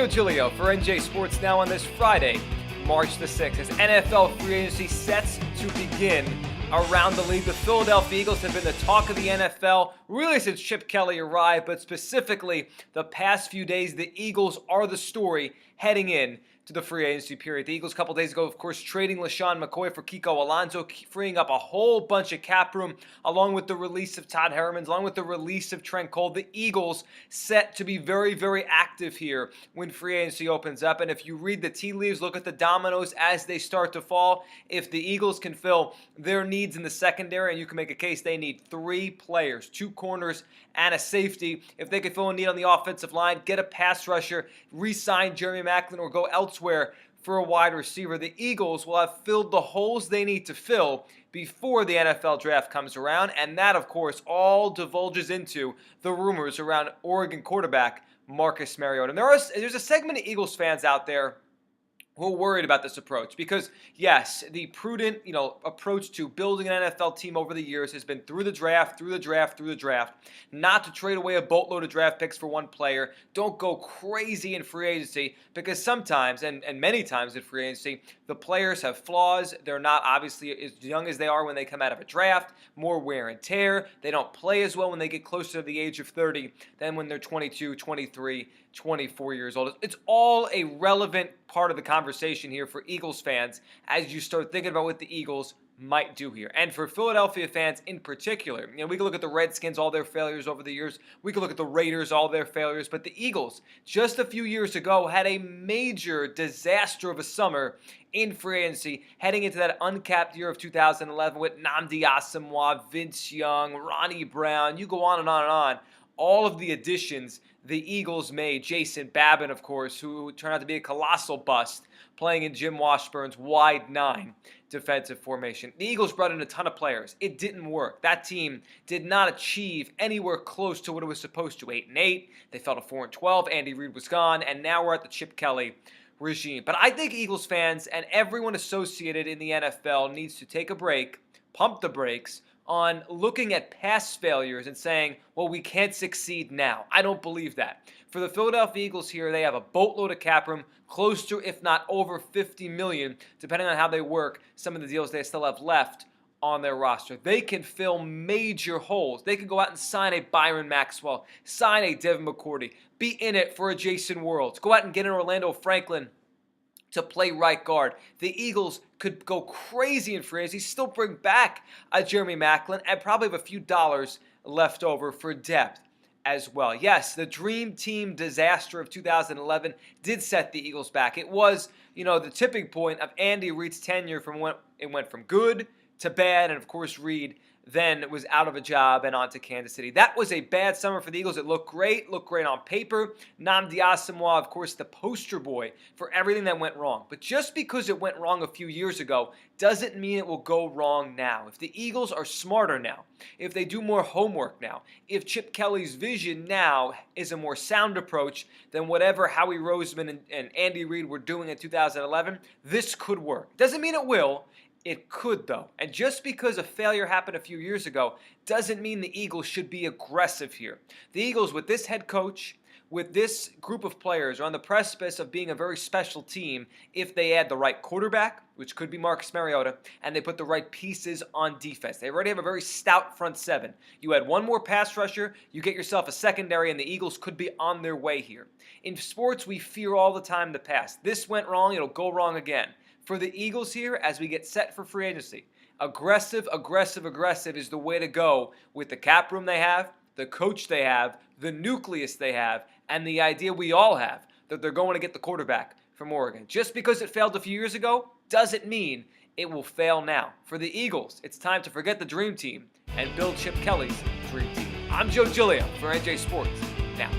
Joe Giglio for NJ Sports Now on this Friday, March the 6th, as NFL free agency sets to begin around the league. The Philadelphia Eagles have been the talk of the NFL really since Chip Kelly arrived, but specifically the past few days, the Eagles are the story heading in to the free agency period. The Eagles a couple days ago, of course, trading LaShawn McCoy for Kiko Alonso, freeing up a whole bunch of cap room, along with the release of Todd Herman, along with the release of Trent Cole. The Eagles set to be very, very active here when free agency opens up. And if you read the tea leaves, look at the dominoes as they start to fall. If the Eagles can fill their needs in the secondary, and you can make a case they need 3 players, 2 corners and a safety. If they could fill a need on the offensive line, get a pass rusher, re-sign Jeremy Maclin, or go elsewhere for a wide receiver, the Eagles will have filled the holes they need to fill before the NFL draft comes around. And that, of course, all divulges into the rumors around Oregon quarterback Marcus Mariota. And there's a segment of Eagles fans out there who are worried about this approach because, yes, the prudent, approach to building an NFL team over the years has been through the draft, not to trade away a boatload of draft picks for one player. Don't go crazy in free agency because sometimes, and many times in free agency, the players have flaws. They're not obviously as young as they are when they come out of a draft, more wear and tear. They don't play as well when they get closer to the age of 30 than when they're 22, 23, 24 years old. It's all a relevant part of the conversation here for Eagles fans as you start thinking about what the Eagles might do here. And for Philadelphia fans in particular, we can look at the Redskins, all their failures over the years. We can look at the Raiders, all their failures. But the Eagles, just a few years ago, had a major disaster of a summer in free agency, heading into that uncapped year of 2011 with Nnamdi Asomugha, Vince Young, Ronnie Brown. You go on and on and on. All of the additions the Eagles made. Jason Babin, of course, who turned out to be a colossal bust, playing in Jim Washburn's wide 9 defensive formation. The Eagles brought in a ton of players. It didn't work. That team did not achieve anywhere close to what it was supposed to. 8-8. They fell to 4-12. Andy Reid was gone, and now we're at the Chip Kelly regime. But I think Eagles fans and everyone associated in the NFL needs to take a break, pump the brakes, on looking at past failures and saying, well, we can't succeed now. I don't believe that. For the Philadelphia Eagles here, they have a boatload of cap room, close to, if not over $50 million, depending on how they work some of the deals they still have left on their roster. They can fill major holes. They can go out and sign a Byron Maxwell, sign a Devin McCourty, be in it for a Jason Worlds, go out and get an Orlando Franklin to play right guard. The Eagles could go crazy in free agency, still bring back a Jeremy Maclin, and probably have a few dollars left over for depth as well. Yes, the dream team disaster of 2011 did set the Eagles back. It was, the tipping point of Andy Reid's tenure from when it went from good to bad, and of course Reid then was out of a job and on to Kansas City. That was a bad summer for the Eagles. It looked great on paper. Nnamdi Asomugha, of course, the poster boy for everything that went wrong. But just because it went wrong a few years ago doesn't mean it will go wrong now. If the Eagles are smarter now, if they do more homework now, if Chip Kelly's vision now is a more sound approach than whatever Howie Roseman and Andy Reid were doing in 2011, this could work. Doesn't mean it will. It could, though. And just because a failure happened a few years ago doesn't mean the Eagles should be aggressive here. The Eagles, with this head coach, with this group of players, are on the precipice of being a very special team if they add the right quarterback, which could be Marcus Mariota, and they put the right pieces on defense. They already have a very stout front 7. You add one more pass rusher, you get yourself a secondary, and the Eagles could be on their way here. In sports, we fear all the time the past. This went wrong, it'll go wrong again. For the Eagles here, as we get set for free agency, aggressive is the way to go with the cap room they have, the coach they have, the nucleus they have, and the idea we all have that they're going to get the quarterback from Oregon. Just because it failed a few years ago doesn't mean it will fail now. For the Eagles, it's time to forget the dream team and build Chip Kelly's dream team. I'm Joe Giglio for NJ Sports Now.